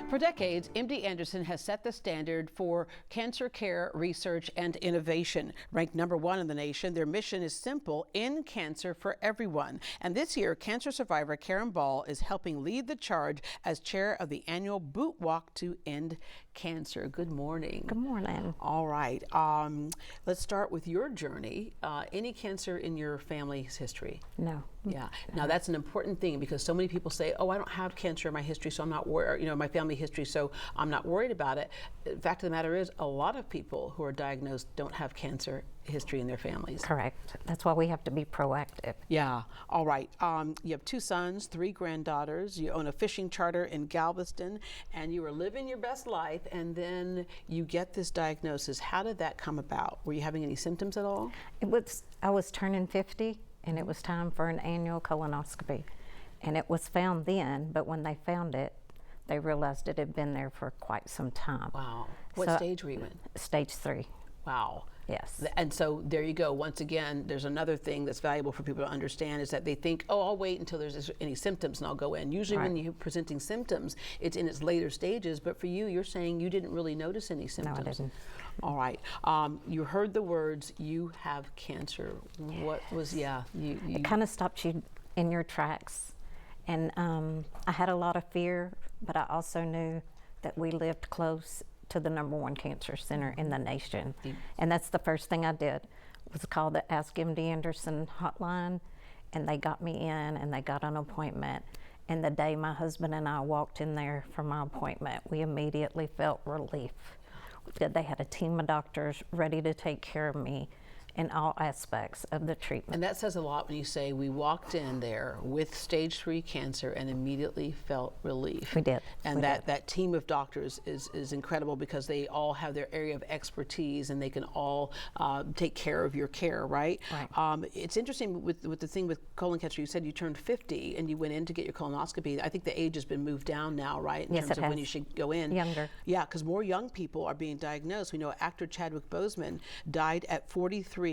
For decades, MD Anderson has set the standard for cancer care, research, and innovation. Ranked #1 in the nation, their mission is simple: end cancer for everyone. And this year, cancer survivor Karen Ball is helping lead the charge as chair of the annual Boot Walk to End Cancer. Good morning. Good morning. All right. Let's start with your journey. Any cancer in your family's history? No. Yeah. Now that's an important thing because so many people say, "Oh, I don't have cancer in my history, so I'm not worried. My family history, so I'm not worried about it." The fact of the matter is, a lot of people who are diagnosed don't have cancer history in their families. Correct. That's why we have to be proactive. Yeah. All right. You have 2 sons, 3 granddaughters. You own a fishing charter in Galveston, and you were living your best life, and then you get this diagnosis. How did that come about? Were you having any symptoms at all? I was turning 50, and it was time for an annual colonoscopy. And it was found then, but when they found it, they realized it had been there for quite some time. Wow. What stage were you in? Stage 3. Wow. Yes. And so there you go. Once again, there's another thing that's valuable for people to understand is that they think, "Oh, I'll wait until there's any symptoms and I'll go in." Usually when you're presenting symptoms, it's in its later stages. But for you, you're saying you didn't really notice any symptoms. No, I didn't. All right. You heard the words, "You have cancer." What was, It kind of stopped you in your tracks. And I had a lot of fear, but I also knew that we lived close to the #1 cancer center in the nation. And that's the first thing I did, was call the Ask MD Anderson hotline, and they got me in and they got an appointment. And the day my husband and I walked in there for my appointment, we immediately felt relief. They had a team of doctors ready to take care of me in all aspects of the treatment. And that says a lot when you say we walked in there with stage 3 cancer and immediately felt relief. We did. And that team of doctors is incredible because they all have their area of expertise and they can all take care of your care, right? Right. It's interesting with the thing with colon cancer, you said you turned 50 and you went in to get your colonoscopy. I think the age has been moved down now, right? In Yes, terms it of when has. you should go in. Younger. Yeah, because more young people are being diagnosed. We know actor Chadwick Boseman died at 43,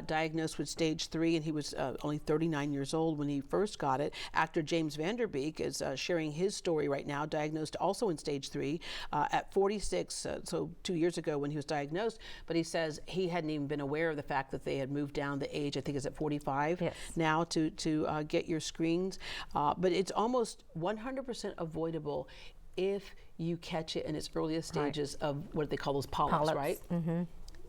diagnosed with stage 3, and he was only 39 years old when he first got it. Actor James Van Der Beek is sharing his story right now, diagnosed also in stage 3 at 46, so 2 years ago when he was diagnosed. But he says he hadn't even been aware of the fact that they had moved down the age, I think it's at 45 now, to get your screens. But it's almost 100% avoidable if you catch it in its earliest stages of what they call those polyps. Right? Mm-hmm.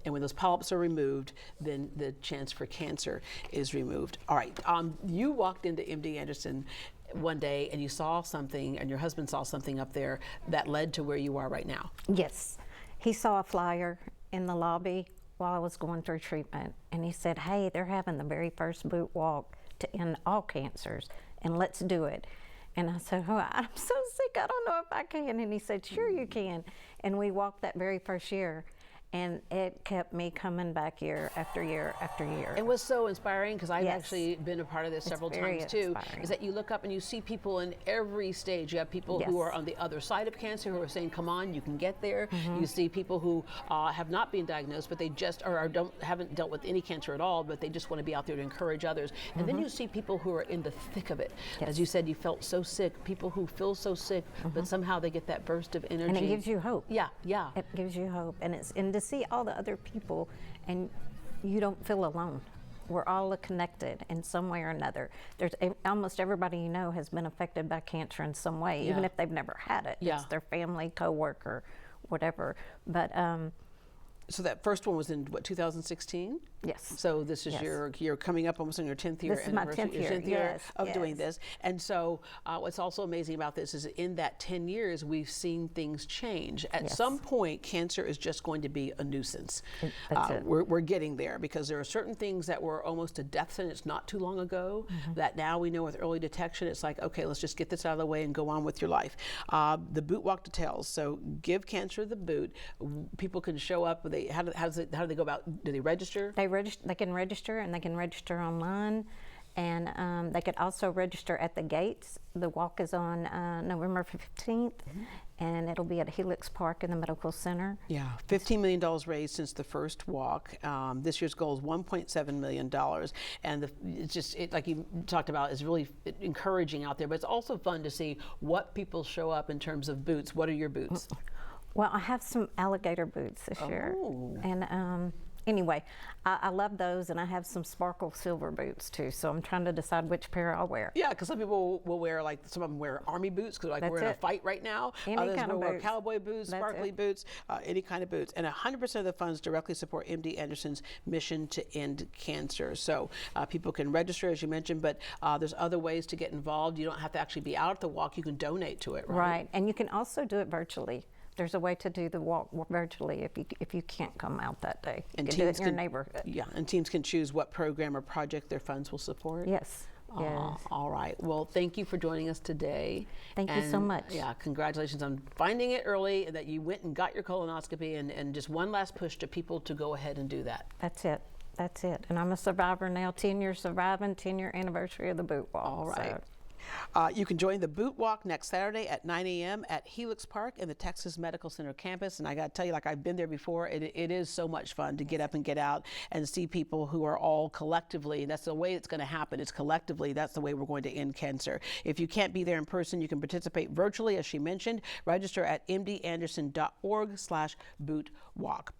And when those polyps are removed, then the chance for cancer is removed. All right. You walked into MD Anderson one day and you saw something, and your husband saw something up there that led to where you are right now. Yes. He saw a flyer in the lobby while I was going through treatment, and he said, "Hey, they're having the very first boot walk to end all cancers, and let's do it." And I said, "Oh, I'm so sick, I don't know if I can." And he said, "Sure you can." And we walked that very first year. And it kept me coming back year after year after year. It was so inspiring because I've actually been a part of this several times too. Inspiring. Is that you look up and you see people in every stage. You have people who are on the other side of cancer who are saying, "Come on, you can get there." Mm-hmm. You see people who have not been diagnosed, but they just haven't dealt with any cancer at all, but they just want to be out there to encourage others. And then you see people who are in the thick of it. As you said, you felt so sick. People who feel so sick, but somehow they get that burst of energy. And it gives you hope. Yeah, yeah. It gives you hope, and to see all the other people, and you don't feel alone. We're all connected in some way or another. There's almost everybody you know has been affected by cancer in some way, even if they've never had it. It's their family, coworker, whatever. But so that first one was in what, 2016? Yes. So this is you're coming up almost on your 10th year anniversary. This is my 10th year, your 10th year of doing this. And so what's also amazing about this is in that 10 years, we've seen things change. At some point, cancer is just going to be a nuisance. That's it. We're getting there because there are certain things that were almost a death sentence not too long ago that now we know with early detection, it's like, okay, let's just get this out of the way and go on with your life. The Boot Walk to Tells. So give cancer the boot. People can show up. How do they go about? Do they register? They can register, and they can register online. And they could also register at the gates. The walk is on November 15th, and it'll be at Helix Park in the Medical Center. Yeah, $15 million raised since the first walk. This year's goal is $1.7 million. And it's just, like you talked about, is really encouraging out there. But it's also fun to see what people show up in terms of boots. What are your boots? Well, I have some alligator boots this year. And anyway, I love those, and I have some sparkle silver boots too. So I'm trying to decide which pair I'll wear. Yeah, because some people will wear, like, some of them wear army boots because, like, That's we're in a it. fight right now. Any Others kind will of wear boots. cowboy boots, That's sparkly it. boots, any kind of boots. And 100% of the funds directly support MD Anderson's mission to end cancer. So people can register, as you mentioned, but there's other ways to get involved. You don't have to actually be out at the walk. You can donate to it, right? Right, and you can also do it virtually. There's a way to do the walk virtually if you can't come out that day. You And can do it teams in your can- neighborhood. Yeah, and teams can choose what program or project their funds will support. Yes. Aw, Yes. all right. Well, thank you for joining us today. Thank you so And, much. Yeah, congratulations on finding it early, that you went and got your colonoscopy, and just one last push to people to go ahead and do that. That's it. That's it. And I'm a survivor now. 10 years surviving. 10-year anniversary of the boot walk. All right. So. You can join the Boot Walk next Saturday at 9 a.m. at Helix Park in the Texas Medical Center campus. And I got to tell you, like, I've been there before. It is so much fun to get up and get out and see people who are all collectively. That's the way it's going to happen. It's collectively. That's the way we're going to end cancer. If you can't be there in person, you can participate virtually, as she mentioned. Register at mdanderson.org/bootwalk.